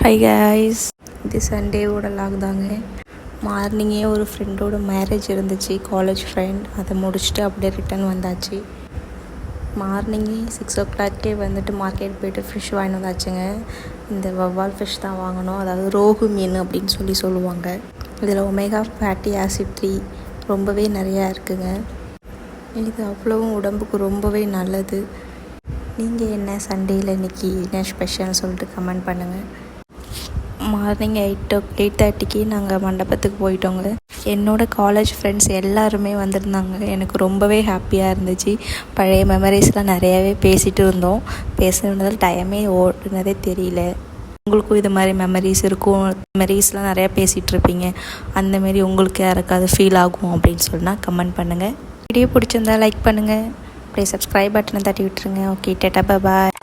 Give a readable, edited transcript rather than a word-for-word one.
Hi guys, இது சண்டேவோட lock தாங்க. மார்னிங்கே ஒரு ஃப்ரெண்டோட மேரேஜ் இருந்துச்சு, காலேஜ் ஃப்ரெண்ட். அதை முடிச்சுட்டு அப்படியே ரிட்டன் வந்தாச்சு. மார்னிங்கே 6 o'clock வந்துட்டு மார்க்கெட் போய்ட்டு ஃபிஷ் வாங்கிட்டு வந்தாச்சுங்க. இந்த வவ்வால் ஃபிஷ் தான் வாங்கினோம், அதாவது ரோகு மீன் அப்படின்னு சொல்லுவாங்க. இதில் ஒமேகா ஃபேட்டி ஆசிட் 3 ரொம்பவே நிறையா இருக்குங்க. இது அவ்வளவும் உடம்புக்கு ரொம்பவே நல்லது. நீங்கள் என்ன சண்டேயில் இன்றைக்கி என்ன ஸ்பெஷல்னு சொல்லிட்டு கமெண்ட் பண்ணுங்கள். மார்னிங் 8:30 நாங்கள் மண்டபத்துக்கு போயிட்டோங்க. என்னோடய காலேஜ் ஃப்ரெண்ட்ஸ் எல்லாருமே வந்திருந்தாங்க. எனக்கு ரொம்பவே ஹாப்பியாக இருந்துச்சு. பழைய மெமரிஸ்லாம் நிறையாவே பேசிகிட்டு இருந்தோம். பேசுனதால் டைமே ஓடுனதே தெரியல. உங்களுக்கும் இது மாதிரி மெமரிஸ் இருக்கும், மெமரிஸ்லாம் நிறையா பேசிகிட்ருப்பீங்க. அந்தமாரி உங்களுக்கு யாருக்காவது ஃபீல் ஆகும் அப்படின்னு சொன்னால் கமெண்ட் பண்ணுங்கள். வீடியோ பிடிச்சிருந்தா லைக் பண்ணுங்கள். அப்படியே சப்ஸ்கிரைப் பட்டனை தட்டி விட்டுருங்க. ஓகே, டாடா, பாய்.